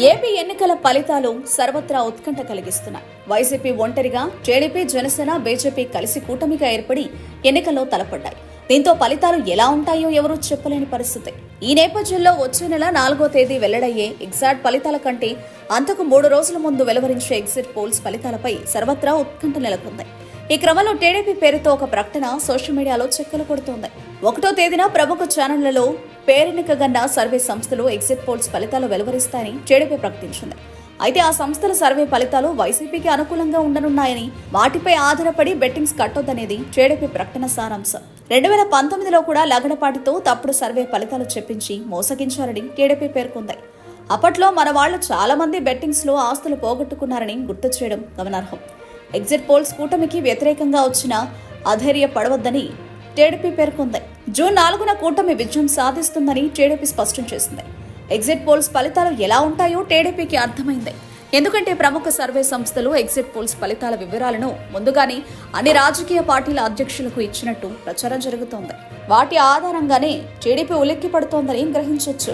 AP ఎన్నికల ఫలితాలు సర్వత్రా ఉత్కంఠ కలిగిస్తున్నాయి. వైసీపీ ఒంటరిగా, టీడీపీ, జనసేన, బీజేపీ కలిసి కూటమిగా ఏర్పడి ఎన్నికల్లో తలపడ్డాయి. దీంతో ఫలితాలు ఎలా ఉంటాయో ఎవరూ చెప్పలేని పరిస్థితి. ఈ నేపథ్యంలో వచ్చే నెల 4వ తేదీ వెల్లడయ్యే ఎగ్జాక్ట్ ఫలితాల కంటే అంతకు 3 రోజుల ముందు వెలువరించే ఎగ్జిట్ పోల్స్ ఫలితాలపై సర్వత్రా ఉత్కంఠ నెలకొంది. ఈ క్రమంలో టీడీపీ పేరుతో ఒక ప్రకటన సోషల్ మీడియాలో చెక్కలు కొడుతోంది. 1వ తేదీన ప్రముఖ ఛానళ్లలో పేరెన్నికగన్న సర్వే సంస్థలు ఎగ్జిట్ పోల్స్ ఫలితాలు వెలువరిస్తాయని టీడీపీ ప్రకటించింది. అయితే ఆ సంస్థల సర్వే ఫలితాలు వైసీపీకి అనుకూలంగా ఉండనున్నాయని, వాటిపై ఆధారపడి బెట్టింగ్స్ కట్టొద్దనేది టీడీపీ ప్రకటన సారాంశం. 2019లో కూడా లగడపాటితో తప్పుడు సర్వే ఫలితాలు చెప్పించి మోసగించారని టీడీపీ పేర్కొంది. అప్పట్లో మన వాళ్లు చాలా మంది బెట్టింగ్స్ లో ఆస్తులు పోగొట్టుకున్నారని గుర్తు చేయడం గమనార్హం. ఎగ్జిట్ పోల్స్ కూటమికి వ్యతిరేకంగా వచ్చిన అధైర్యపడవద్దని టీడీపీ పేర్కొంది. జూన్ 4న కూటమి విజయం సాధిస్తుందని టీడీపీ స్పష్టం చేసింది. ఎగ్జిట్ పోల్స్ ఫలితాలు ఎలా ఉంటాయో టీడీపీకి అర్థమైంది. ఎందుకంటే ప్రముఖ సర్వే సంస్థలు ఎగ్జిట్ పోల్స్ ఫలితాల వివరాలను ముందుగానే అన్ని రాజకీయ పార్టీల అధ్యక్షులకు ఇచ్చినట్టు ప్రచారం జరుగుతోంది. వాటి ఆధారంగానే టీడీపీ ఉలిక్కి పడుతోందని గ్రహించొచ్చు.